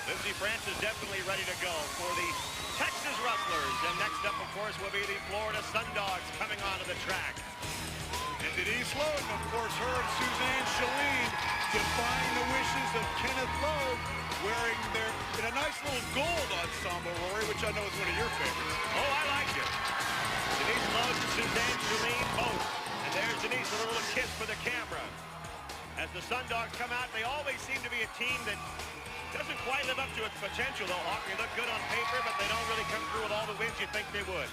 Lindsey Francis definitely ready to go for the Texas Rustlers. And next up, of course, will be the Florida Sundogs coming onto the track. And Denise Loden, of course, her and Suzanne Chalene defying the wishes of Kenneth Lowe, wearing their in a nice little gold ensemble, Rory, which I know is one of your favorites. Oh, I like it. Denise Loden, Suzanne Chalene, both. And there's Denise with a little kiss for the camera. As the Sundogs come out, they always seem to be a team that doesn't quite live up to its potential, though, Hawk. They look good on paper, but they don't really come through with all the wins you think they would.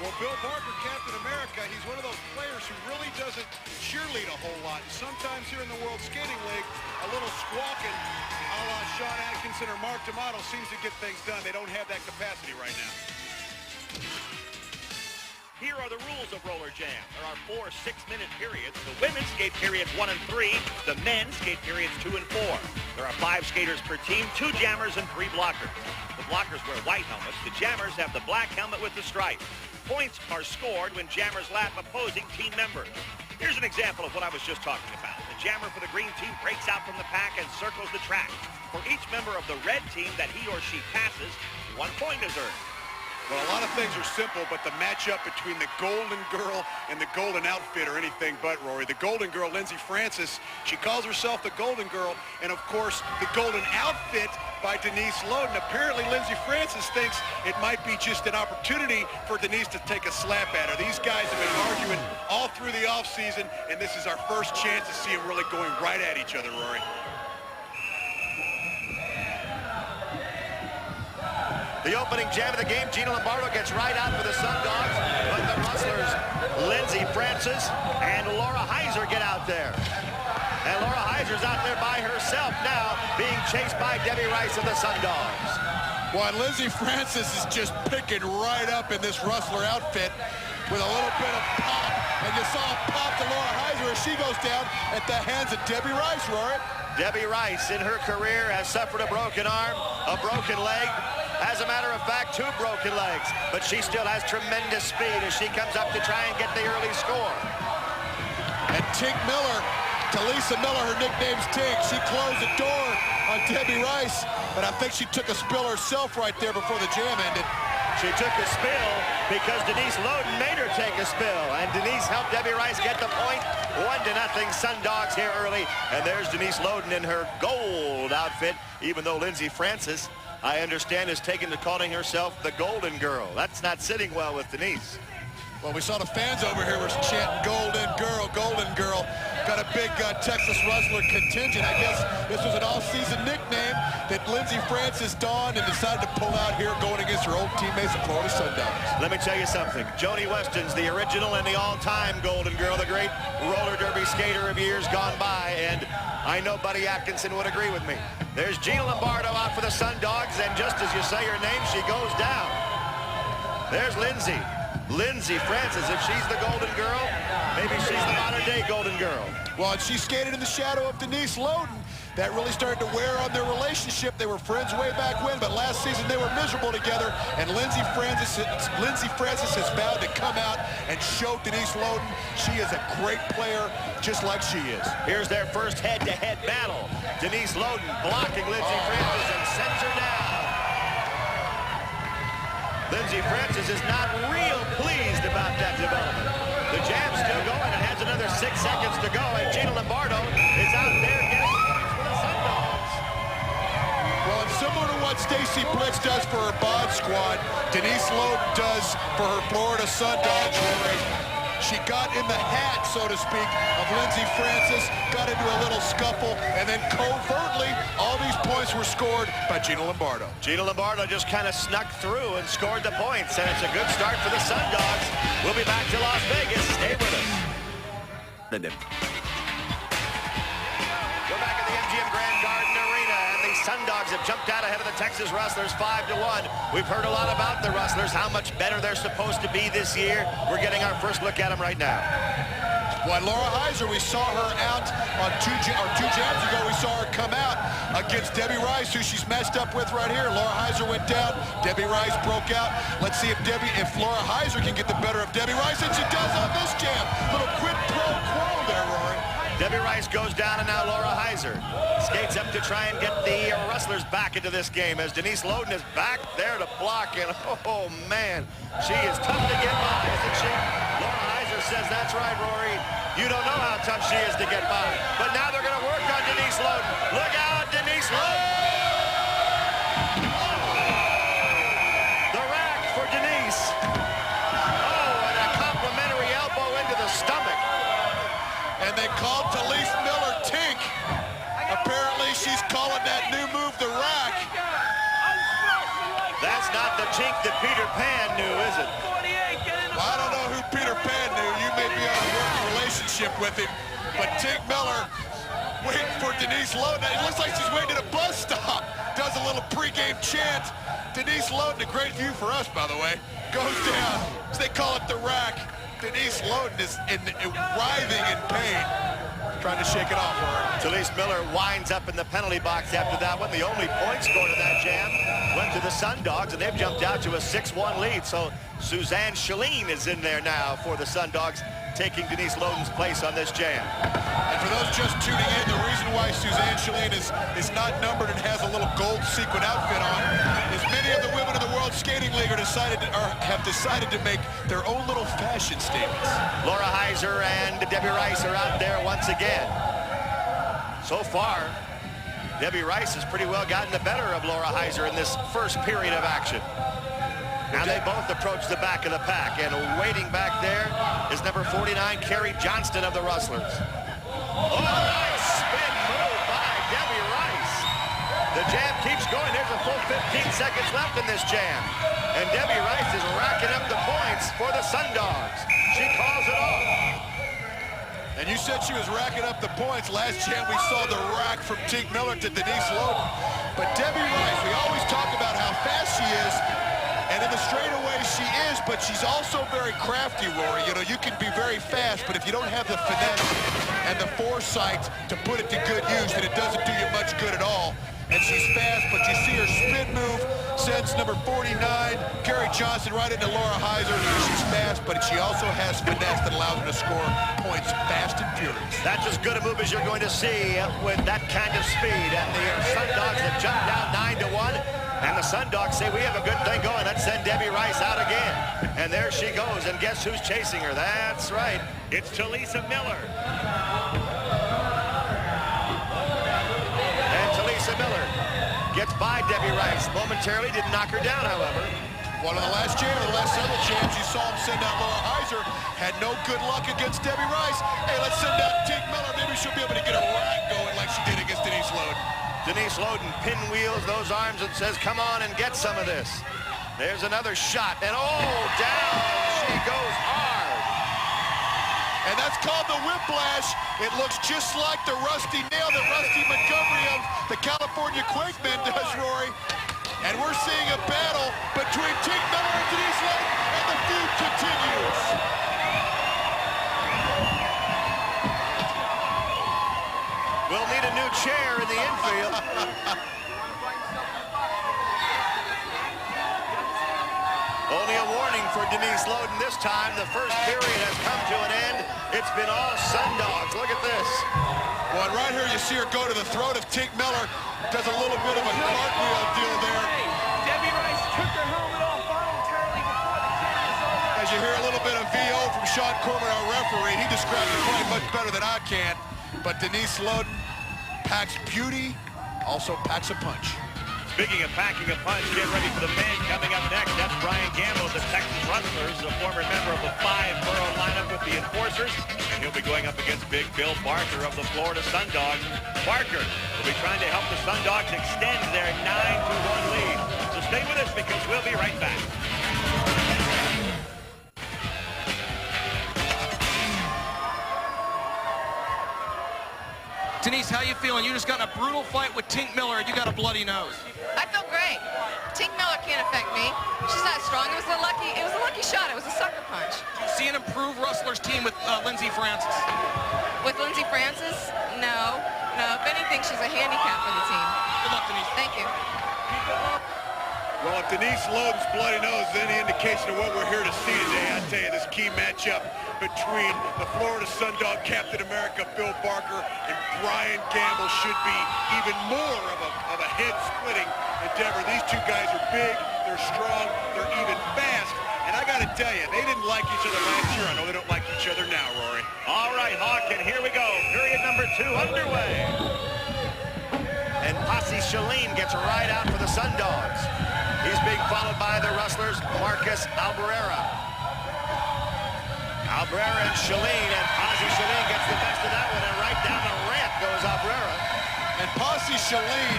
Well, Bill Barker, Captain America, he's one of those players who really doesn't cheerlead a whole lot. Sometimes here in the World Skating League, a little squawking a la Sean Atkinson or Mark D'Amato seems to get things done. They don't have that capacity right now. Here are the rules of Rollerjam. There are 4 6-minute periods. The women's skate periods 1 and 3. The men's skate periods 2 and 4. There are 5 skaters per team, 2 jammers and 3 blockers. The blockers wear white helmets. The jammers have the black helmet with the stripe. Points are scored when jammers lap opposing team members. Here's an example of what I was just talking about. The jammer for the green team breaks out from the pack and circles the track. For each member of the red team that he or she passes, 1 point is earned. Well, a lot of things are simple, but the matchup between the Golden Girl and the Golden Outfit are anything but, Rory. The Golden Girl, Lindsey Francis, she calls herself the Golden Girl, and of course, the Golden Outfit by Denise Loden. Apparently, Lindsey Francis thinks it might be just an opportunity for Denise to take a slap at her. These guys have been arguing all through the offseason, and this is our first chance to see them really going right at each other, Rory. The opening jam of the game, Gina Lombardo gets right out for the Sundogs, but the Rustlers, Lindsey Francis and Laura Heiser get out there. And Laura Heiser's out there by herself now, being chased by Debbie Rice of the Sundogs. Well, Lindsey Francis is just picking right up in this Rustler outfit with a little bit of pop. And you saw a pop to Laura Heiser as she goes down at the hands of Debbie Rice, Rory. Debbie Rice, in her career, has suffered a broken arm, a broken leg. As a matter of fact, 2 broken legs, but she still has tremendous speed as she comes up to try and get the early score. And Tink Miller, Talisa Miller, her nickname's Tink, she closed the door on Debbie Rice, but I think she took a spill herself right there before the jam ended. She took a spill because Denise Loden made her take a spill, and Denise helped Debbie Rice get the point. 1-0 Sundogs here early, and there's Denise Loden in her gold outfit, even though Lindsey Francis, I understand, is taken to calling herself the Golden Girl. That's not sitting well with Denise. Well, we saw the fans over here were chanting Golden Girl, Golden Girl. Got a big Texas Rustler contingent. I guess this was an all-season nickname that Lindsey Francis donned and decided to pull out here going against her old teammates, the Florida Sundogs. Let me tell you something. Joni Weston's the original and the all-time Golden Girl, the great roller derby skater of years gone by, and I know Buddy Atkinson would agree with me. There's Gina Lombardo out for the Sundogs, and just as you say her name, she goes down. There's Lindsey. Lindsey Francis, if she's the Golden Girl, maybe she's the modern-day Golden Girl. Well, and she skated in the shadow of Denise Loden. That really started to wear on their relationship. They were friends way back when, but last season they were miserable together, and Lindsey Francis has vowed to come out and show Denise Loden she is a great player, just like she is. Here's their first head-to-head battle. Denise Loden blocking Lindsey Francis and sends her down. Lindsey Francis is not real pleased about that development. The jam's still going and has another 6 seconds to go, and Gina Lombardo is out there getting points for the Sundogs. Well, it's similar to what Stacy Blitz does for her bod squad, Denise Loden does for her Florida Sundogs. She got in the hat, so to speak, of Lindsey Francis, got into a little scuffle, and then covertly, all these points were scored by Gina Lombardo. Gina Lombardo just kind of snuck through and scored the points, and it's a good start for the Sundogs. We'll be back to Las Vegas. Stay with us. We're back at the MGM Grand Garden Arena, and the Sundogs have jumped out ahead of the Texas Rustlers 5-1. We've heard a lot about the Rustlers, how much better they're supposed to be this year. We're getting our first look at them right now. Well, Laura Heiser, we saw her out on two jams ago. We saw her come out against Debbie Rice, who she's matched up with right here. Laura Heiser went down. Debbie Rice broke out. Let's see if Laura Heiser can get the better of Debbie Rice, and she does on this jam. Little quid pro quo there, Rory. Debbie Rice goes down, and now Laura Heiser skates up to try and get the Rustlers back into this game as Denise Loden is back there to block, and oh man, she is tough to get by, isn't she? Laura Heiser says, that's right, Rory. You don't know how tough she is to get by. But now they're going to work on Denise Loden. Look out, Denise Loden! The rack for Denise. Oh, and a complimentary elbow into the stomach. And they called Talise Miller Tink. Apparently she's calling that new move the rack. That's not the Tink that Peter Pan knew, is it? Well, I don't know who Peter Pan knew. You may be on a working relationship with him. But Tink Miller waiting for Denise Loden. It looks like she's waiting at a bus stop. Does a little pregame chant. Denise Loden, a great view for us, by the way, goes down. As they call it the rack. Denise Loden is writhing in pain, trying to shake it off for her. Talise Miller winds up in the penalty box after that one. The only point scored in that jam went to the Sundogs, and they've jumped out to a 6-1 lead. So Suzanne Shaleen is in there now for the Sundogs, taking Denise Loden's place on this jam. And for those just tuning in, the reason why Suzanne Shaleen is not numbered and has a little gold sequin outfit on is many of the women in the World Skating League have decided to make their own little fashion statements. Laura Heiser and Debbie Rice are out there once again. So far, Debbie Rice has pretty well gotten the better of Laura Heiser in this first period of action. Now they both approach the back of the pack, and waiting back there is number 49, Carrie Johnston of the Rustlers. Oh, nice spin move by Debbie Rice. The jam keeps going. There's a full 15 seconds left in this jam. And Debbie Rice is racking up the points for the Sundogs. She calls it off. And you said she was racking up the points. Last jam we saw the rack from Tink Miller to Denise Loden. But Debbie Rice, we always talk about how fast she is. And in the straightaway she is, but she's also very crafty, Rory. You know, you can be very fast, but if you don't have the finesse and the foresight to put it to good use, then it doesn't do you much good at all. And she's fast, but you see her spin move sends number 49, Carrie Johnston, right into Laura Heiser. She's fast, but she also has finesse that allows her to score points fast and furious. That's as good a move as you're going to see with that kind of speed. And the Sundogs have jumped out 9-1. And the Sundogs say, we have a good thing going. Let's send Debbie Rice out again. And there she goes. And guess who's chasing her? That's right. It's Talisa Miller. And Talisa Miller gets by Debbie Rice. Momentarily didn't knock her down, however. One of the last jams, the last several jams, you saw him send out Laura Heiser. Had no good luck against Debbie Rice. Hey, let's send out Tink Miller. Maybe she'll be able to get a rack going like she did against Denise Loden. Denise Loden pinwheels those arms and says, come on and get some of this. There's another shot, and oh, down she goes hard. And that's called the whiplash. It looks just like the rusty nail that Rusty Montgomery of the California Quakemen does, Rory. And we're seeing a battle between Tink Miller and Denise Loden, and the feud continues. We'll need a new chair in the infield. Only a warning for Denise Loden this time. The first period has come to an end. It's been all Sundogs. Look at this. Well, right here you see her go to the throat of Tink Miller. Does a little bit of a cartwheel deal there. Debbie Rice took her helmet off voluntarily before the jam was over. As you hear a little bit of VO from Sean Corman, our referee, he describes the play much better than I can. But Denise Loden packs beauty, also packs a punch. Speaking of packing a punch, get ready for the man coming up next. That's Brian Gamble of the Texas Rustlers, a former member of the 5-borough lineup with the Enforcers. And he'll be going up against Big Bill Barker of the Florida Sundogs. Barker will be trying to help the Sundogs extend their 9-1 lead. So stay with us because we'll be right back. Denise, how you feeling? You just got in a brutal fight with Tink Miller and you got a bloody nose. I feel great. Tink Miller can't affect me. She's not strong. It was a lucky shot. It was a sucker punch. See an improved Rustlers team with Lindsey Francis. With Lindsey Francis? No. No, if anything, she's a handicap for the team. Good luck, Denise. Thank you. Well, if Denise Loden's bloody nose is any indication of what we're here to see today, I tell you, this key matchup between the Florida Sundog Captain America, Bill Barker, and Brian Gamble should be even more of a head-splitting endeavor. These two guys are big, they're strong, they're even fast. And I got to tell you, they didn't like each other last year. I know they don't like each other now, Rory. All right, Hawk, and here we go. Period number 2 underway. And Posse Shalene gets right out for the Sundogs. He's being followed by the Rustlers, Marcus Albarera. Albarera and Shalene, and Posse Shalene gets the best of that one, and right down the ramp goes Albarera. And Posse Shalene,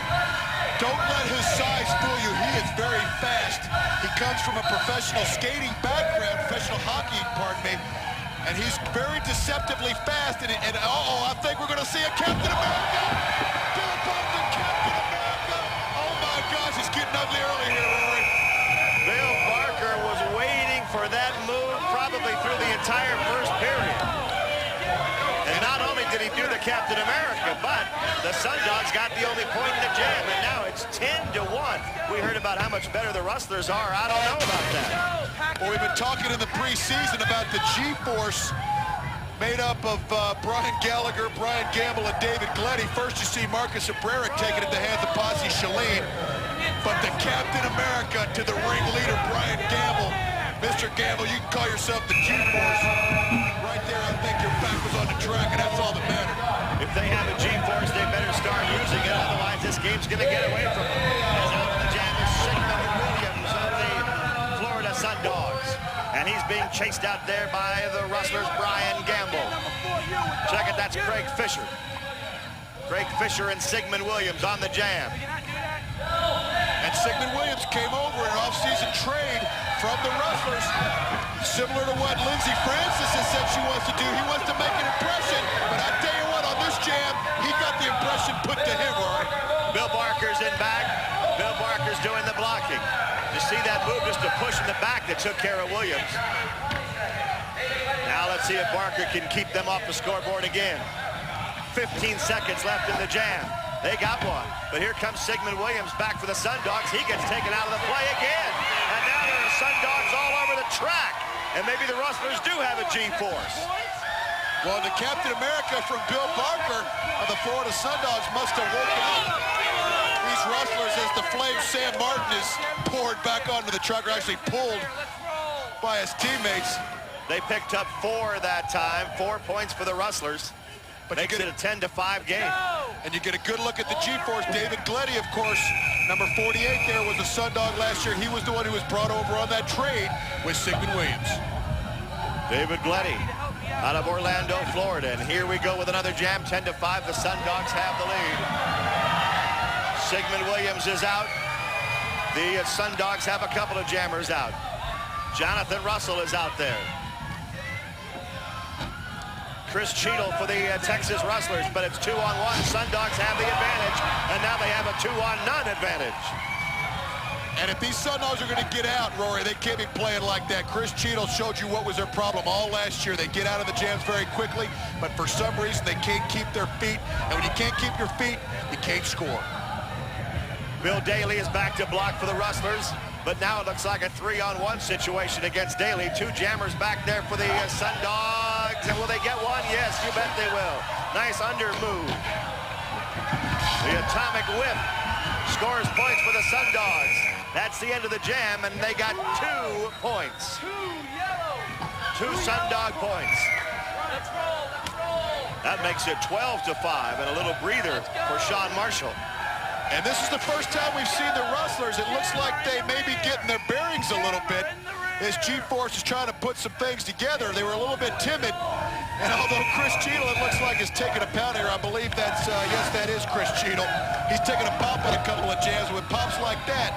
don't let his size fool you. He is very fast. He comes from a professional skating background, professional hockey, pardon me, and he's very deceptively fast. And uh-oh, I think we're going to see a Captain America. Bill Barker, Captain America. Oh my gosh, it's getting ugly early here, Rory. Bill Barker was waiting for that move probably through the entire first period. And not only did he do the Captain America, but the Sundogs got the only point in the jam, and now it's 10-1. We heard about how much better the Rustlers are. I don't know about that. Well, we've been talking in the preseason about the G-Force made up of Brian Gallagher, Brian Gamble, and David Gleddy. First you see Marcus Abreric taking it at the hands of Posse Shalene, but the Captain America to the ringleader, Brian Gamble. Mr. Gamble, you can call yourself the G-Force. Right there, I think your back was on the track, and that's all that mattered. If they have a G-Force, they better start using it. Otherwise, this game's going to get away from them. As out of the jam is Sigmund Williams of the Florida Sundogs. And he's being chased out there by the Rustlers, Brian Gamble. Check it, that's Craig Fisher. Craig Fisher and Sigmund Williams on the jam. And Sigmund Williams came over in an off-season trade from the Rustlers. Similar to what Lindsey Francis has said she wants to do. He wants to make an impression, but I tell you what, on this jam, he got the impression put to him, Rory. Bill Barker's in back. Bill Barker's doing the blocking. You see that move, just a push in the back that took care of Williams. Now let's see if Barker can keep them off the scoreboard again. 15 seconds left in the jam. They got one, but here comes Sigmund Williams back for the Sundogs. He gets taken out of the play again. And now there are Sundogs all over the track. And maybe the Rustlers do have a G-Force. Well, the Captain America from Bill Barker of the Florida Sundogs must have woken up these Rustlers as the flame Sam Martin is poured back onto the truck, or actually pulled by his teammates. They picked up 4 that time, 4 points for the Rustlers. But makes it a 10-5 game. And you get a good look at the G-Force. David Gleddy, of course, number 48 there, was a Sundog last year. He was the one who was brought over on that trade with Sigmund Williams. David Gleddy out of Orlando, Florida. And here we go with another jam, 10-5. The Sundogs have the lead. Sigmund Williams is out. The Sundogs have a couple of jammers out. Jonathan Russell is out there. Chris Cheadle for the Texas Rustlers, but it's 2-on-1. Sundogs have the advantage, and now they have a 2-on-none advantage. And if these Sundogs are going to get out, Rory, they can't be playing like that. Chris Cheadle showed you what was their problem all last year. They get out of the jams very quickly, but for some reason they can't keep their feet. And when you can't keep your feet, you can't score. Bill Daly is back to block for the Rustlers, but now it looks like a 3-on-1 situation against Daly. 2 jammers back there for the Sundogs. And will they get one? Yes, you bet they will. Nice under move. The atomic whip scores points for the Sundogs. That's the end of the jam, and they got 2 points. 2 Sundog points. That makes it 12-5, and a little breather for Sean Marshall. And this is the first time we've seen the Rustlers. It looks like they may be getting their bearings a little bit. This G-Force is trying to put some things together. They were a little bit timid. And although Chris Cheadle, it looks like, is taking a pound here, I believe that's, yes, that is Chris Cheadle. He's taking a pop on a couple of jams. With pops like that,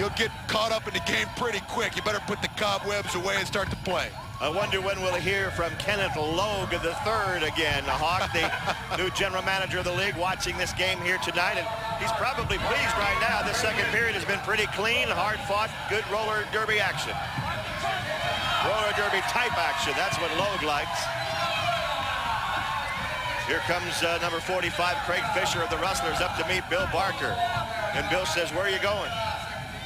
you'll get caught up in the game pretty quick. You better put the cobwebs away and start to play. I wonder when we'll hear from Kenneth Logue III again. Hawk, the new general manager of the league, watching this game here tonight, and he's probably pleased right now. This second period has been pretty clean, hard-fought, good roller derby action. Roller derby type action, that's what Logue likes. Here comes number 45, Craig Fisher of the Rustlers, up to meet Bill Barker. And Bill says, where are you going?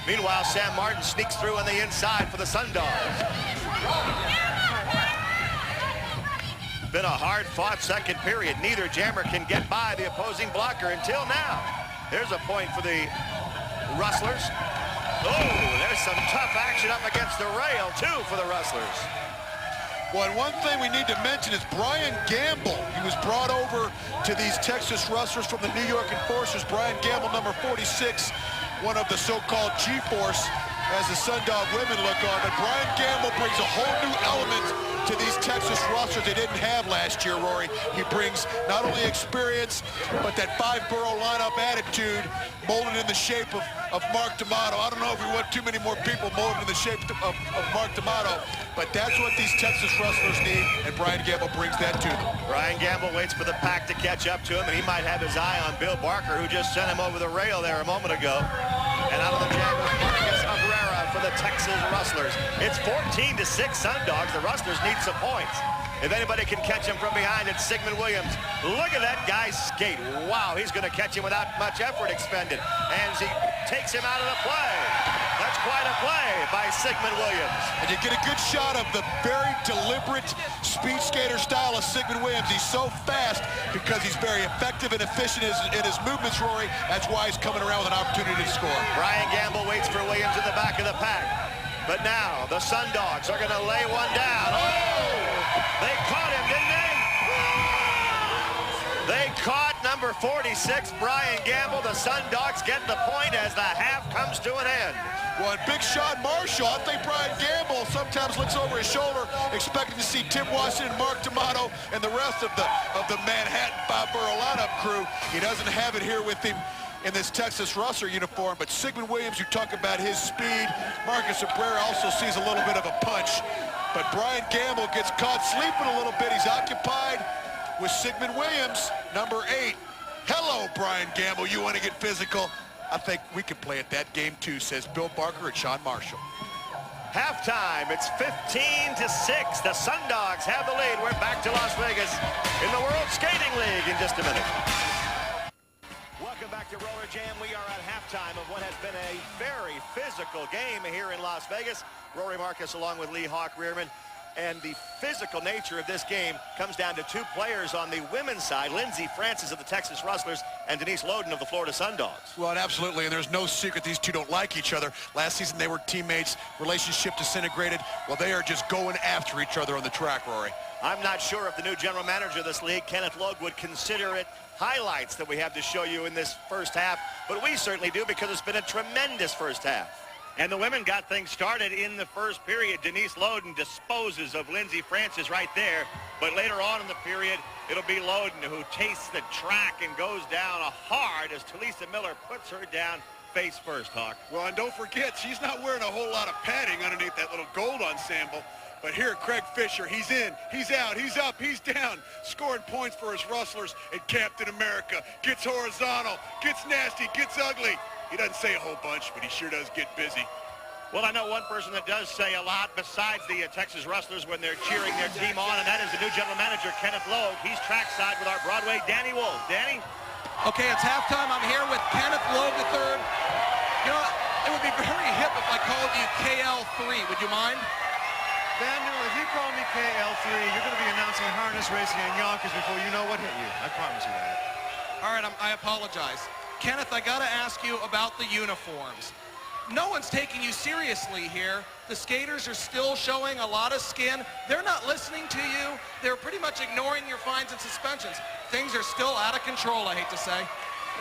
Meanwhile, Sam Martin sneaks through on the inside for the Sundogs. Been a hard-fought second period. Neither jammer can get by the opposing blocker until now. Here's a point for the Rustlers. Oh, there's some tough action up against the rail, too, for the Rustlers. Well, and one thing we need to mention is Brian Gamble. He was brought over to these Texas Rustlers from the New York Enforcers. Brian Gamble, number 46, one of the so-called G-Force, as the Sundog women look on. But Brian Gamble brings a whole new element to these Texas Rustlers they didn't have last year, Rory. He brings not only experience, but that five-borough lineup attitude molded in the shape of Mark D'Amato. I don't know if we want too many more people molded in the shape of Mark D'Amato, but that's what these Texas Rustlers need, and Brian Gamble brings that to them. Brian Gamble waits for the pack to catch up to him, and he might have his eye on Bill Barker, who just sent him over the rail there a moment ago. And out of the jam goes Marcus Abrera for the Texas Rustlers. It's 14-6 Sundogs. The Rustlers need some points. If anybody can catch him from behind, it's Sigmund Williams. Look at that guy skate. Wow, he's going to catch him without much effort expended. And he takes him out of the play. That's quite a play by Sigmund Williams. And you get a good shot of the very deliberate speed skater style of Sigmund Williams. He's so fast because he's very effective and efficient in his movements, Rory. That's why he's coming around with an opportunity to score. Brian Gamble waits for Williams in the back of the pack. But now the Sundogs are going to lay one down. Oh! They caught him, didn't they? They caught number 46, Brian Gamble. The Sundogs get the point as the half comes to an end. Well, and Big Shot Marshall, I think Brian Gamble sometimes looks over his shoulder, expecting to see Tim Washington, Mark D'Amato, and the rest of the Manhattan five-borough lineup crew. He doesn't have it here with him in this Texas Rustler uniform, but Sigmund Williams, you talk about his speed. Marcus Abrera also sees a little bit of a punch, but Brian Gamble gets caught sleeping a little bit. He's occupied with Sigmund Williams, number 8. Hello, Brian Gamble. You want to get physical? I think we could play at that game too, says Bill Barker and Sean Marshall. Halftime, it's 15-6. The Sundogs have the lead. We're back to Las Vegas in the World Skating League in just a minute. Welcome back to Rollerjam. We are at halftime of what has been a very physical game here in Las Vegas. Rory Marcus along with Lee Hawk Rearman. And the physical nature of this game comes down to two players on the women's side, Lindsey Francis of the Texas Rustlers and Denise Loden of the Florida Sundogs. Well, and absolutely, and there's no secret these two don't like each other. Last season they were teammates, relationship disintegrated. Well, they are just going after each other on the track, Rory. I'm not sure if the new general manager of this league, Kenneth Logue, would consider it highlights that we have to show you in this first half, but we certainly do because it's been a tremendous first half. And the women got things started in the first period. Denise Loden disposes of Lindsey Francis right there. But later on in the period, it'll be Loden who tastes the track and goes down hard as Talisa Miller puts her down face first, Hawk. Well, and don't forget, she's not wearing a whole lot of padding underneath that little gold ensemble. But here, Craig Fisher, he's in, he's out, he's up, he's down, scoring points for his Rustlers. And Captain America gets horizontal, gets nasty, gets ugly. He doesn't say a whole bunch, but he sure does get busy. Well, I know one person that does say a lot besides the Texas Rustlers when they're cheering their team on, and that is the new general manager, Kenneth Logue. He's trackside with our Broadway, Danny Wolf. Danny? Okay, it's halftime. I'm here with Kenneth Logue III. You know, it would be very hip if I called you KL3. Would you mind? Daniel, if you call me KL3, you're going to be announcing harness racing in Yonkers before you know what hit you. I promise you that. All right, I apologize. Kenneth, I got to ask you about the uniforms. No one's taking you seriously here. The skaters are still showing a lot of skin. They're not listening to you. They're pretty much ignoring your fines and suspensions. Things are still out of control, I hate to say.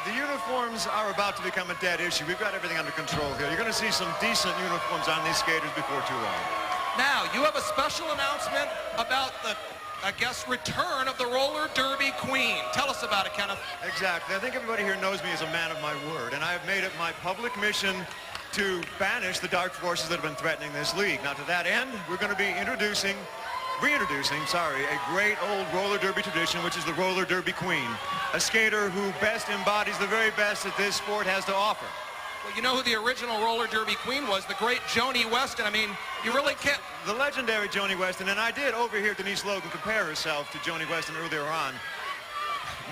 The uniforms are about to become a dead issue. We've got everything under control here. You're going to see some decent uniforms on these skaters before too long. Now, you have a special announcement about the, I guess, return of the roller derby queen. Tell us about it, Kenneth. Exactly. I think everybody here knows me as a man of my word, and I have made it my public mission to banish the dark forces that have been threatening this league. Now, to that end, we're going to be reintroducing, a great old roller derby tradition, which is the roller derby queen, a skater who best embodies the very best that this sport has to offer. Well, you know who the original roller derby queen was, the great Joni Weston. I mean, you really can't... The legendary Joni Weston, and I did overhear Denise Logan compare herself to Joni Weston earlier on.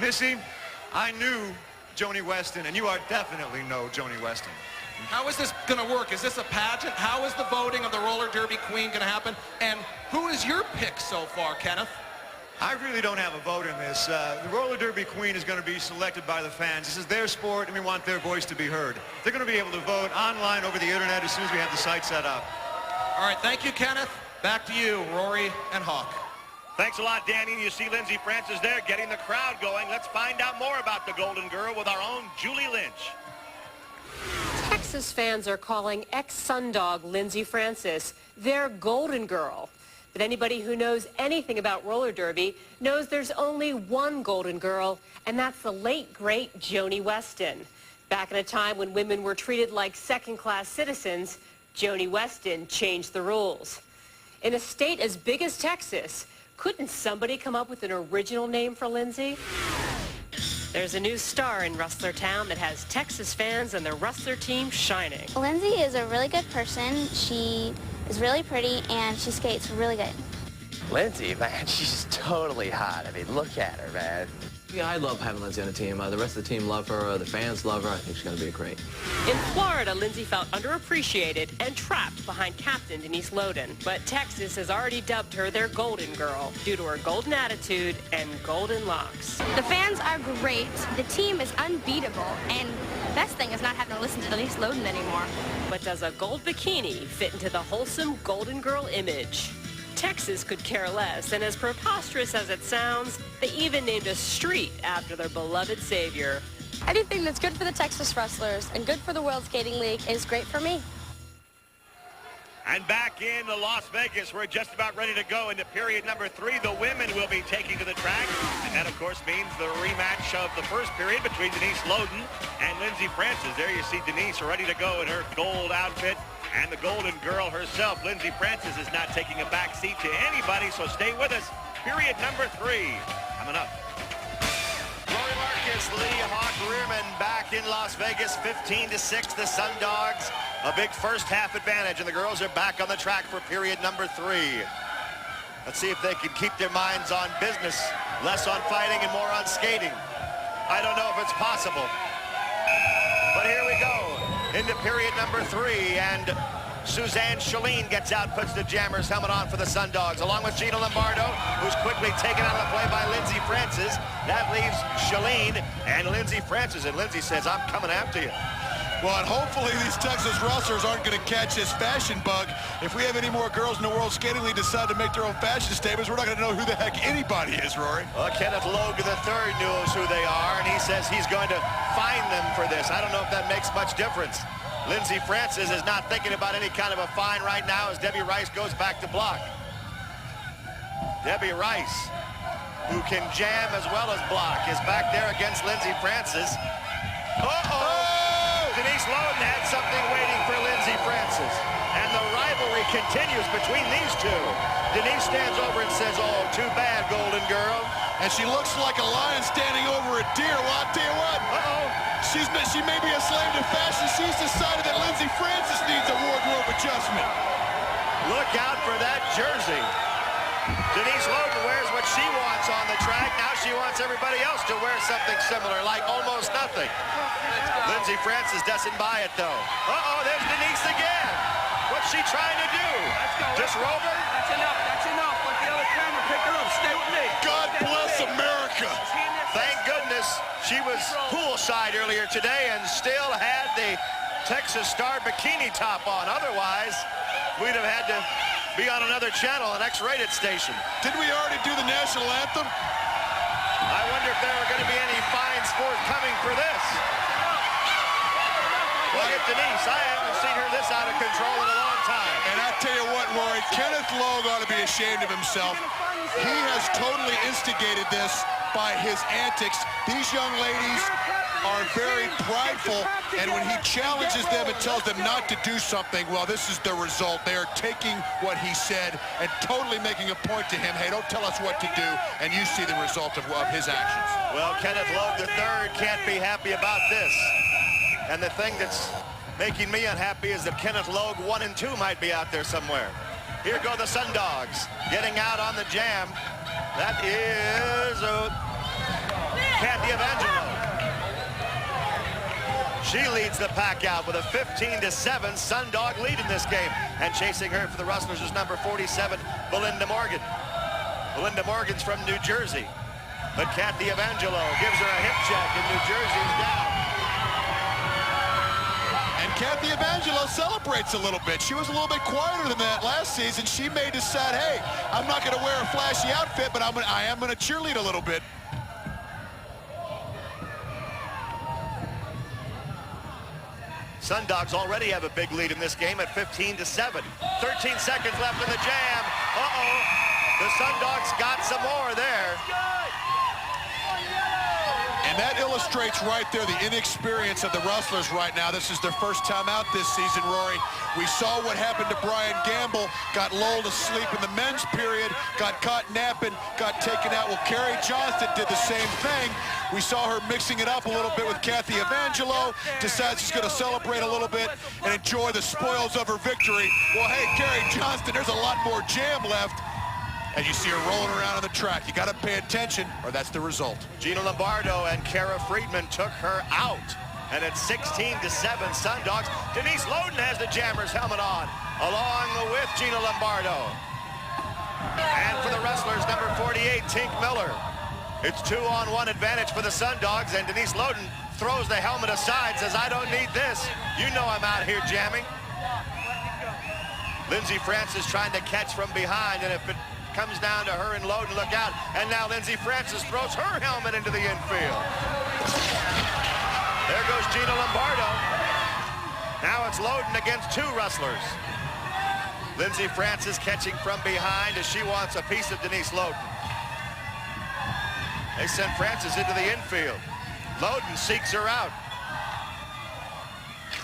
Missy, I knew Joni Weston, and you are definitely no Joni Weston. How is this going to work? Is this a pageant? How is the voting of the roller derby queen going to happen? And who is your pick so far, Kenneth? I really don't have a vote in this. The roller derby queen is going to be selected by the fans. This is their sport, and we want their voice to be heard. They're going to be able to vote online over the internet as soon as we have the site set up. All right, thank you, Kenneth. Back to you, Rory and Hawk. Thanks a lot, Danny. You see Lindsey Francis there getting the crowd going. Let's find out more about the Golden Girl with our own Julie Lynch. Texas fans are calling ex-Sundog Lindsey Francis their Golden Girl. But anybody who knows anything about roller derby knows there's only one Golden Girl, and that's the late, great Joni Weston. Back in a time when women were treated like second-class citizens, Joni Weston changed the rules. In a state as big as Texas, couldn't somebody come up with an original name for Lindsey? There's a new star in Rustler Town that has Texas fans and the Rustler team shining. Lindsey is a really good person. She is really pretty, and she skates really good. Lindsey, man, she's totally hot. I mean, look at her, man. Yeah, I love having Lindsey on the team. The rest of the team love her. The fans love her. I think she's going to be great. In Florida, Lindsey felt underappreciated and trapped behind captain Denise Loden. But Texas has already dubbed her their Golden Girl due to her golden attitude and golden locks. The fans are great. The team is unbeatable. And the best thing is not having to listen to Denise Loden anymore. But does a gold bikini fit into the wholesome Golden Girl image? Texas could care less, and as preposterous as it sounds, they even named a street after their beloved savior. Anything that's good for the Texas Rustlers and good for the World Skating League is great for me. And back in Las Vegas, we're just about ready to go into period number 3. The women will be taking to the track. And that, of course, means the rematch of the first period between Denise Loden and Lindsey Francis. There you see Denise ready to go in her gold outfit. And the Golden Girl herself, Lindsey Francis, is not taking a back seat to anybody, so stay with us. Period number 3 coming up. Rory Marcus, Lydia Hawk Rearman back in Las Vegas, 15-6, the Sundogs. A big first half advantage, and the girls are back on the track for period number 3. Let's see if they can keep their minds on business, less on fighting and more on skating. I don't know if it's possible. But here we go into period number 3, and Suzanne Chalene gets out, puts the Jammers helmet on for the Sundogs, along with Gina Lombardo, who's quickly taken out of the play by Lindsey Francis. That leaves Chalene and Lindsey Francis, and Lindsey says, I'm coming after you. Well, and hopefully these Texas Rustlers aren't going to catch this fashion bug. If we have any more girls in the World Skating League decide to make their own fashion statements, we're not going to know who the heck anybody is, Rory. Well, Kenneth Logue III knows who they are, and he says he's going to fine them for this. I don't know if that makes much difference. Lindsey Francis is not thinking about any kind of a fine right now as Debbie Rice goes back to block. Debbie Rice, who can jam as well as block, is back there against Lindsey Francis. Denise Loden had something waiting for Lindsey Francis. And the rivalry continues between these two. Denise stands over and says, oh, too bad, Golden Girl. And she looks like a lion standing over a deer. Well, I'll tell you what. She may be a slave to fashion. She's decided that Lindsey Francis needs a wardrobe adjustment. Look out for that jersey. Denise Loden wears what she wants on the track. Now she wants everybody else to wear something similar, like almost nothing. Lindsey Francis doesn't buy it, though. There's Denise again. What's she trying to do? Just roll her? That's enough. That's enough. Let the other camera pick her up. Stay with me. God bless America. Thank goodness she was poolside earlier today and still had the Texas Star bikini top on. Otherwise, we'd have had to be on another channel, an X-rated station. Didn't we already do the national anthem? I wonder if there are going to be any fines forthcoming for this. Look at Denise. I haven't seen her this out of control in a long time. And I tell you what, Rory, Kenneth Logue ought to be ashamed of himself. He has totally instigated this by his antics. These young ladies are very prideful, and when he challenges them and tells them not to do something, well, this is the result. They are taking what he said and totally making a point to him. Hey, don't tell us what to do, and you see the result of his actions. Well, Kenneth Logue III can't be happy about this. And the thing that's making me unhappy is that Kenneth Logue 1 and 2 might be out there somewhere. Here go the Sundogs getting out on the jam. That is Kathy Evangelo. She leads the pack out with a 15-7 Sundog lead in this game. And chasing her for the Rustlers is number 47, Belinda Morgan. Belinda Morgan's from New Jersey. But Kathy Evangelo gives her a hip check, and New Jersey's down. And Kathy Evangelo celebrates a little bit. She was a little bit quieter than that last season. She may decide, hey, I'm not going to wear a flashy outfit, but I am going to cheerlead a little bit. Sundogs already have a big lead in this game at 15-7. 13 seconds left in the jam. Uh-oh. The Sundogs got some more there. And that illustrates right there the inexperience of the Rustlers right now. This is their first time out this season, Rory. We saw what happened to Brian Gamble, got lulled asleep in the men's period, got caught napping, got taken out. Well, Carrie Johnston did the same thing. We saw her mixing it up a little bit with Kathy Evangelo, decides she's going to celebrate a little bit and enjoy the spoils of her victory. Well, hey, Carrie Johnston, there's a lot more jam left. And you see her rolling around on the track. You got to pay attention, or that's the result. Gina Lombardo and Kara Friedman took her out. And at 16-7 Sundogs, Denise Loden has the Jammers helmet on, along with Gina Lombardo. And for the Rustlers, number 48, Tink Miller. It's 2-on-1 advantage for the Sundogs, and Denise Loden throws the helmet aside, says, I don't need this. You know I'm out here jamming. Lindsey Francis trying to catch from behind, and if it comes down to her and Loden, look out. And now Lindsey Francis throws her helmet into the infield. There goes Gina Lombardo. Now it's Loden against two Rustlers. Lindsey Francis catching from behind as she wants a piece of Denise Loden. They send Francis into the infield. Loden seeks her out.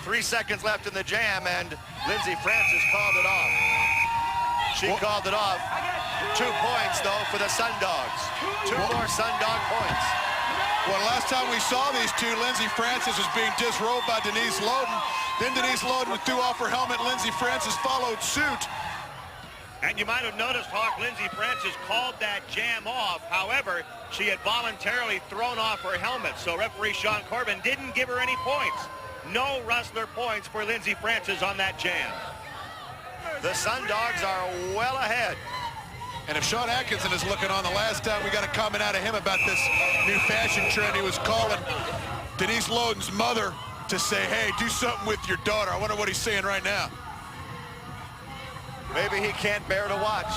3 seconds left in the jam, and Lindsey Francis called it off. She called it off. 2 points, though, for the Sundogs. 2 more Sundog points. Well, last time we saw these two, Lindsey Francis was being disrobed by Denise Loden. Then Denise Loden threw off her helmet. Lindsey Francis followed suit. And you might have noticed, Hawk, Lindsey Francis called that jam off. However, she had voluntarily thrown off her helmet, so referee Sean Corbin didn't give her any points. No Rustler points for Lindsey Francis on that jam. The Sundogs are well ahead. And if Sean Atkinson is looking on, the last time we got a comment out of him about this new fashion trend, he was calling Denise Loden's mother to say, hey, do something with your daughter. I wonder what he's saying right now. Maybe he can't bear to watch.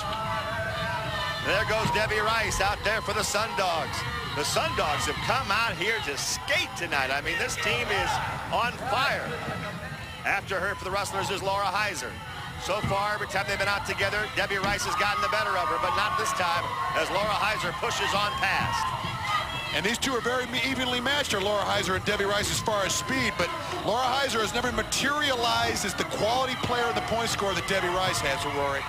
There goes Debbie Rice out there for the Sundogs. The Sundogs have come out here to skate tonight. I mean, this team is on fire. After her for the Rustlers is Laura Heiser. So far, every time they've been out together, Debbie Rice has gotten the better of her, but not this time as Laura Heiser pushes on past. And these two are very evenly matched, are Laura Heiser and Debbie Rice, as far as speed, but Laura Heiser has never materialized as the quality player in the point score that Debbie Rice has, Rory.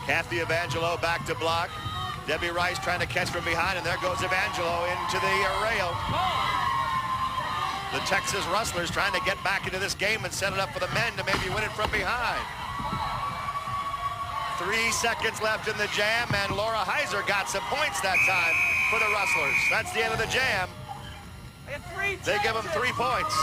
Kathy Evangelo back to block. Debbie Rice trying to catch from behind, and there goes Evangelo into the rail. The Texas Rustlers trying to get back into this game and set it up for the men to maybe win it from behind. 3 seconds left in the jam, and Laura Heiser got some points that time for the Rustlers. That's the end of the jam. They give them 3 points.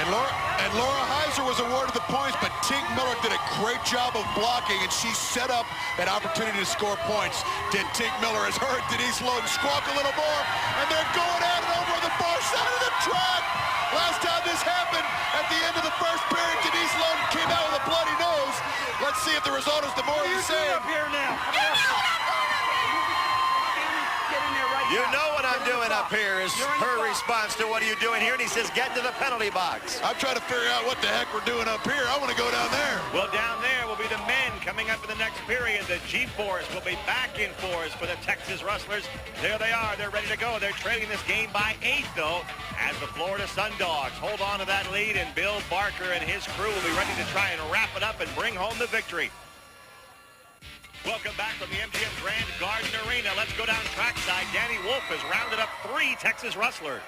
And Laura Heiser was awarded the points, but Tink Miller did a great job of blocking, and she set up an opportunity to score points. Did Tink Miller, as her and Denise Loden squawk a little more, and they're going at it over on the far side of the track. Last time this happened, at the end of the first period, Denise Loden came out with a bloody nose. Let's see if the result is the more of the same. Up here now. You know what I'm doing up here is her response to what are you doing here, and he says get to the penalty box. I'm trying to figure out what the heck we're doing up here. I want to go down there. Well, down there will be the men coming up in the next period. The G-Force will be back in force for the Texas Rustlers. There they are. They're ready to go. They're trailing this game by 8, though, as the Florida Sundogs hold on to that lead, and Bill Barker and his crew will be ready to try and wrap it up and bring home the victory. Welcome back from the MGM Grand Garden Arena. Let's go down trackside. Danny Wolf has rounded up 3 Texas Rustlers.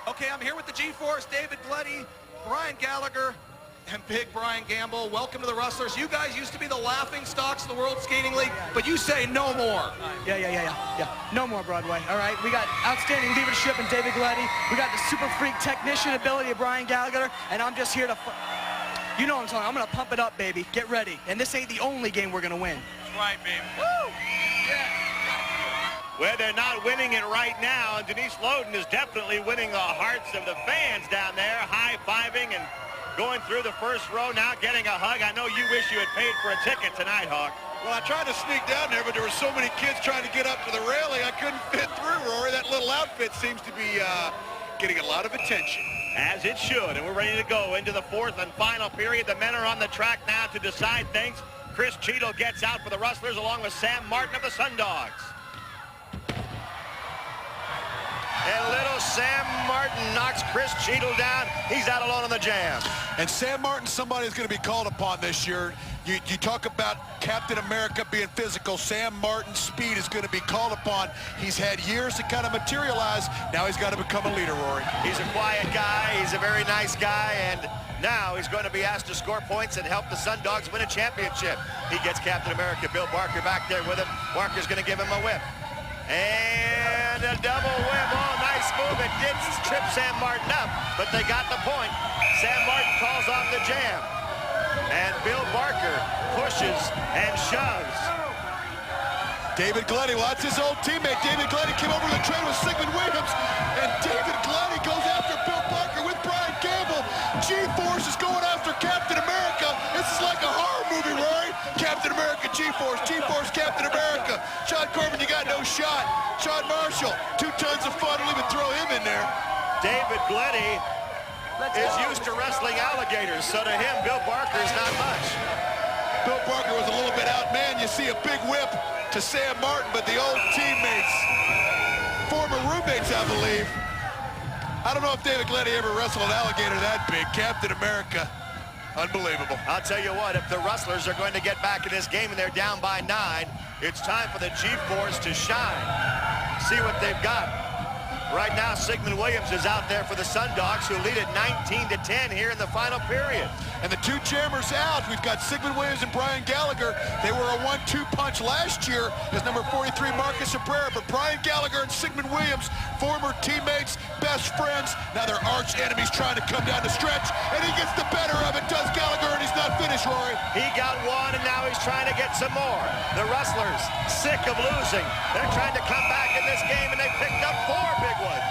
Okay, I'm here with the G-Force, David Gleddy, Brian Gallagher, and big Brian Gamble. Welcome to the Rustlers. You guys used to be the laughing stocks of the World Skating League, but you say no more. Yeah. No more, Broadway. All right, we got outstanding leadership in David Gladdy. We got the super freak technician ability of Brian Gallagher, and I'm just here to, you know what I'm talking. I'm gonna pump it up, baby. Get ready. And this ain't the only game we're gonna win. That's right, baby. Woo! Well, they're not winning it right now, and Denise Loden is definitely winning the hearts of the fans down there, high-fiving and going through the first row, now getting a hug. I know you wish you had paid for a ticket tonight, Hawk. Well, I tried to sneak down there, but there were so many kids trying to get up to the railing, I couldn't fit through, Rory. That little outfit seems to be getting a lot of attention. As it should, and we're ready to go into the fourth and final period. The men are on the track now to decide things. Chris Cheadle gets out for the Rustlers along with Sam Martin of the Sundogs. And little Sam Martin knocks Chris Cheadle down. He's out alone on the jam. And Sam Martin, somebody is going to be called upon this year. You talk about Captain America being physical. Sam Martin's speed is going to be called upon. He's had years to kind of materialize. Now he's got to become a leader, Rory. He's a quiet guy. He's a very nice guy. And now he's going to be asked to score points and help the Sundogs win a championship. He gets Captain America, Bill Barker, back there with him. Barker's going to give him a whip. And a double whip. Oh, nice move. It did trip Sam Martin up, but they got the point. Sam Martin calls off the jam. And Bill Barker pushes and shoves. David Gladdy, well, that's his old teammate. David Gladdy came over to the train with Sigmund Williams, and David Gladdy goes after Bill Barker with Brian Gamble. G-Force is going after Captain America. This is like a horror movie, Rory. Captain America, G-Force, G-Force, Captain America. Sean Corbin, you got no shot. Sean Marshall, 2 tons of fun. We'll even throw him in there. David Gladdy is used to wrestling alligators, so to him, Bill Barker is not much. Bill Barker was a little bit outmanned. You see a big whip to Sam Martin, but the old teammates, former roommates, I believe. I don't know if David Gladdy ever wrestled an alligator that big. Captain America, unbelievable. I'll tell you what, if the Rustlers are going to get back in this game and they're down by 9, it's time for the G-Force to shine. See what they've got. Right now, Sigmund Williams is out there for the Sundogs, who lead at 19-10 here in the final period. And the 2 jammers out. We've got Sigmund Williams and Brian Gallagher. They were a 1-2 punch last year as number 43 Marcus Abrera, but Brian Gallagher and Sigmund Williams, former teammates, best friends, now they're arch enemies trying to come down the stretch, and he gets the better of it, does Gallagher, and he's not finished, Rory. He got 1, and now he's trying to get some more. The Rustlers, sick of losing. They're trying to come back in this game, and they picked up 4 big ones.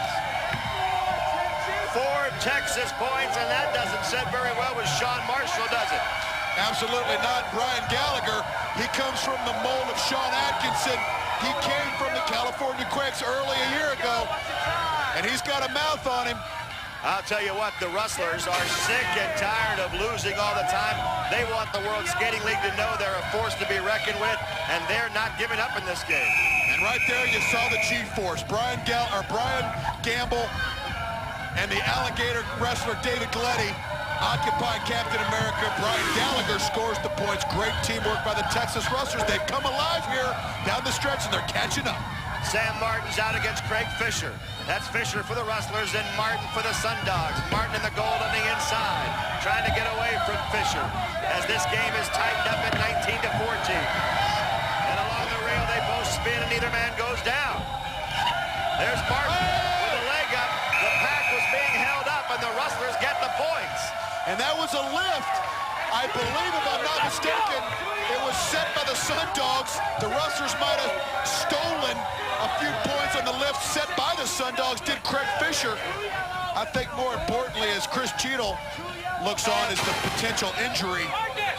4 Texas points, and that doesn't sit very well with Sean Marshall, does it? Absolutely not. Brian Gallagher, he comes from the mold of Sean Atkinson. He came from the California Quakes early a year ago, and he's got a mouth on him. I'll tell you what, the Rustlers are sick and tired of losing all the time. They want the World Skating League to know they're a force to be reckoned with, and they're not giving up in this game. And right there you saw the G-Force. Brian Gamble and the alligator wrestler David Gladdy occupying Captain America. Brian Gallagher scores the points. Great teamwork by the Texas Rustlers. They've come alive here down the stretch, and they're catching up. Sam Martin's out against Craig Fisher. That's Fisher for the Rustlers and Martin for the Sundogs. Martin in the gold on the inside, trying to get away from Fisher as this game is tightened up at 19-14. And along the rail, they both spin, and neither man goes down. There's Martin with a leg up. The pack was being held up, and the Rustlers get the points. And that was a lift. I believe, if I'm not mistaken, it was set by the Sundogs. The Rustlers might have stolen a few points on the lift set by the Sundogs, did Craig Fisher. I think more importantly, as Chris Cheadle looks on, is the potential injury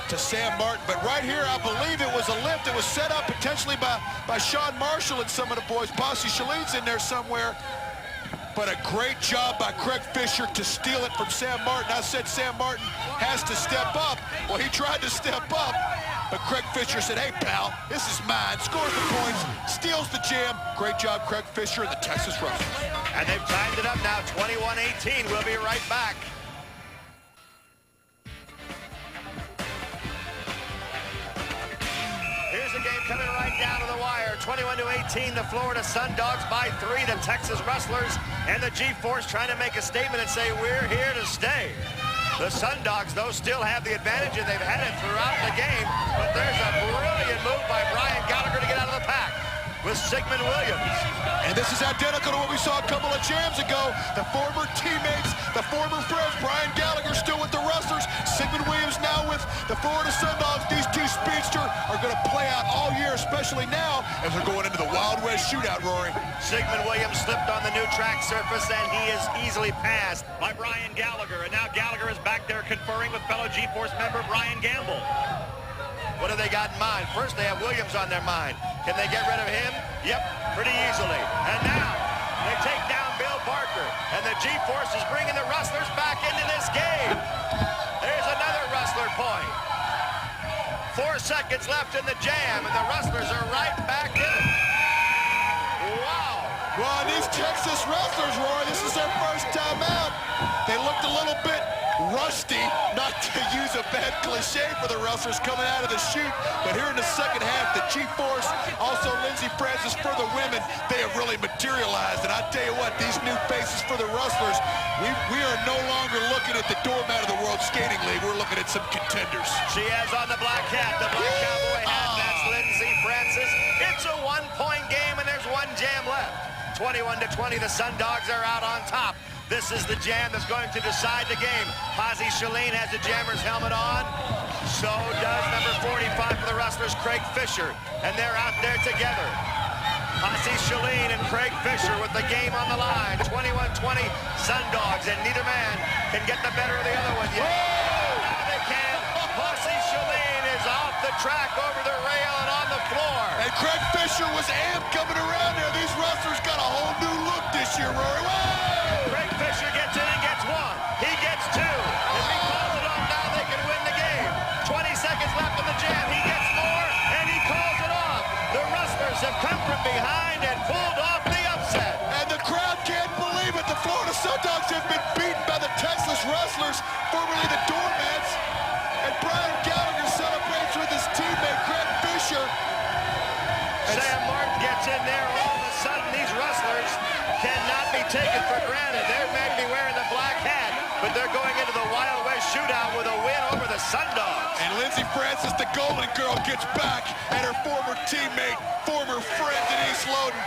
to Sam Martin. But right here, I believe it was a lift. It was set up potentially by Sean Marshall and some of the boys. Bossy Shalene's in there somewhere. But a great job by Craig Fisher to steal it from Sam Martin. I said Sam Martin has to step up. Well, he tried to step up, but Craig Fisher said, hey, pal, this is mine. Scores the points, steals the jam. Great job, Craig Fisher and the Texas Rustlers. And they've timed it up now, 21-18. We'll be right back. Here's the game coming right down to the wire. 21-18, the Florida Sundogs by 3. The Texas Rustlers and the G-Force trying to make a statement and say, we're here to stay. The Sundogs, though, still have the advantage, and they've had it throughout the game. But there's a brilliant move by Brian Gallagher to get out of the pack with Sigmund Williams. And this is identical to what we saw a couple of jams ago. The former teammates, the former friends, Brian Gallagher still with the Rustlers, Sigmund Williams now with the Florida Sundogs. These two speedsters are going to play out all year, especially now as they're going into the Wild West shootout, Rory. Sigmund Williams slipped on the new track surface, and he is easily passed by Brian Gallagher. And now Gallagher is back there conferring with fellow G-Force member Brian Gamble. What have they got in mind? First, they have Williams on their mind. Can they get rid of him? Yep, pretty easily. And now, they take down Bill Barker. And the G-Force is bringing the Rustlers back into this game. There's another Rustler point. 4 seconds left in the jam, and the Rustlers are right back in it. Wow. Well, these Texas Rustlers, Roy, this is their first time out. They looked a little bit rusty, not to use a bad cliche for the Rustlers coming out of the chute, but here in the second half, the G-Force, also Lindsey Francis for the women, they have really materialized. And I tell you what, these new faces for the Rustlers, we are no longer looking at the doormat of the World Skating League. We're looking at some contenders. She has on the black hat, the black cowboy hat. That's Lindsey Francis. It's a one-point game, and there's one jam left. 21-20, the Sundogs are out on top. This is the jam that's going to decide the game. Ozzy Shalene has the Jammer's helmet on. So does number 45 for the Rustlers, Craig Fisher. And they're out there together. Ozzy Shalene and Craig Fisher with the game on the line. 21-20 Sundogs, and neither man can get the better of the other one yet. Now they can. Ozzy Shalene is off the track over the rail and on the floor. And Craig Fisher was amped coming around there. These Rustlers got a whole new look this year, Rory. Craig Fisher gets in and gets one. He gets two. If he calls it off now, they can win the game. 20 seconds left in the jam. He gets more, and he calls it off. The Rustlers have come from behind and pulled off the upset. And the crowd can't believe it. The Florida Sundogs have been beaten by the Texas Rustlers, formerly the Doormats. And Brian Gallagher celebrates with his teammate, Craig Fisher. Sam Martin gets in there. All of a sudden, these Rustlers cannot be taken for granted. They may be wearing the black hat, but they're going into the Wild West shootout with a win over the Sundogs. And Lindsey Francis, the Golden Girl, gets back at her former teammate, former friend Denise Loden.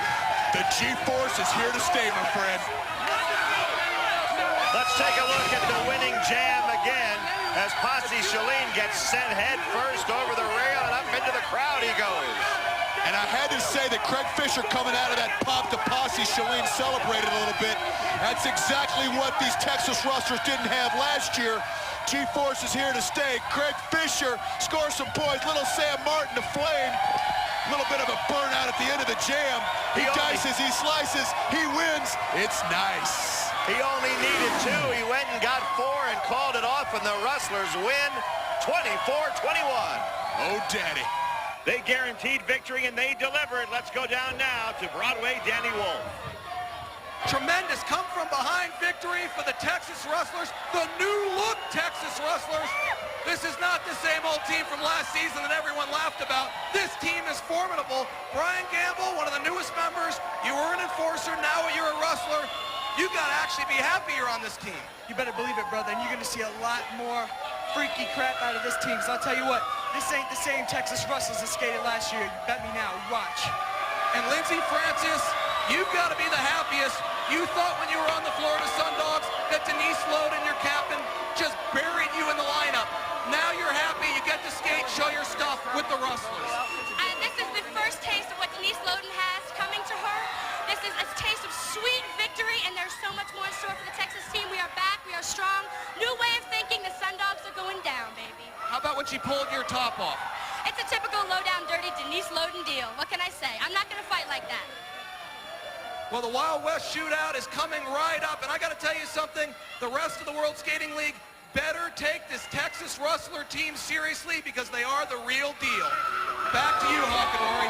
The G-Force is here to stay, my friend. Let's take a look at the winning jam again as Posse Shalene gets sent head first over the rail, and up into the crowd he goes. And I had to say that Craig Fisher coming out of that pop to Posse Shalene celebrated a little bit. That's exactly what these Texas Rustlers didn't have last year. G-Force is here to stay. Craig Fisher scores some points. Little Sam Martin to flame. A little bit of a burnout at the end of the jam. He dices, he slices, he wins. It's nice. He only needed two. He went and got four and called it off, and the Rustlers win 24-21. Oh, daddy. They guaranteed victory, and they delivered. Let's go down now to Broadway, Danny Wolf. Tremendous come-from-behind victory for the Texas Rustlers, the new-look Texas Rustlers. This is not the same old team from last season that everyone laughed about. This team is formidable. Brian Gamble, one of the newest members. You were an enforcer, now you're a Rustler. You got to actually be happy you're on this team. You better believe it, brother, and you're going to see a lot more freaky crap out of this team. So I'll tell you what, this ain't the same Texas Rustlers that skated last year. You bet me now, watch. And Lindsey Francis, you've got to be the happiest. You thought when you were on the Florida Sundogs that Denise Loden, your captain, just buried you in the lineup. Now you're happy, you get to skate, show your stuff with the Rustlers. This is the first taste of what Denise Loden has coming to her. This is a taste of sweet victory, and there's so much more in store for the Texas team. We are back, we are strong. New way of thinking, the Sundogs are going down, baby. How about when she pulled your top off? It's a typical low-down, dirty Denise Loden deal. What can I say? I'm not going to fight like that. Well, the Wild West shootout is coming right up, and I got to tell you something. The rest of the World Skating League better take this Texas Rustler team seriously because they are the real deal. Back to you, Hawk and Rory.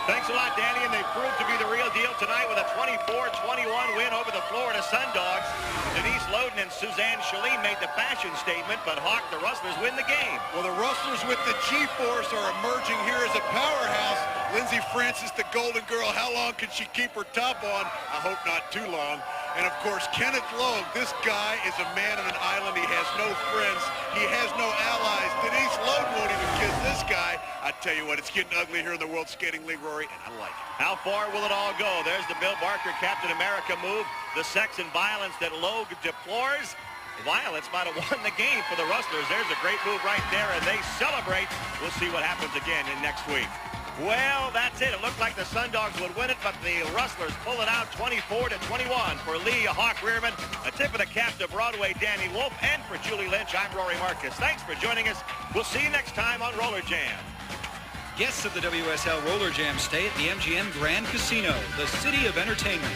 Thanks a lot, Danny, and they proved to be the real deal tonight with a 24-21 win over the Florida Sundogs. Denise Loden and Suzanne Shalene made the fashion statement, but Hawk, the Rustlers win the game. Well, the Rustlers with the G-Force are emerging here as a powerhouse. Lindsey Francis, the Golden Girl, how long can she keep her top on? I hope not too long. And of course, Kenneth Logue, this guy is a man on an island. He has no friends. He has no allies. Denise Logue won't even kiss this guy. I tell you what, it's getting ugly here in the World Skating League, Rory, and I like it. How far will it all go? There's the Bill Barker Captain America move. The sex and violence that Logue deplores. Violence might have won the game for the Rustlers. There's a great move right there, and they celebrate. We'll see what happens again in next week. Well, that's it. It looked like the Sundogs would win it, but the Rustlers pull it out 24-21 for Lee Hawk Rearman. A tip of the cap to Broadway Danny Wolf, and for Julie Lynch, I'm Rory Marcus. Thanks for joining us. We'll see you next time on Rollerjam. Guests of the WSL Rollerjam stay at the MGM Grand Casino, the city of entertainment.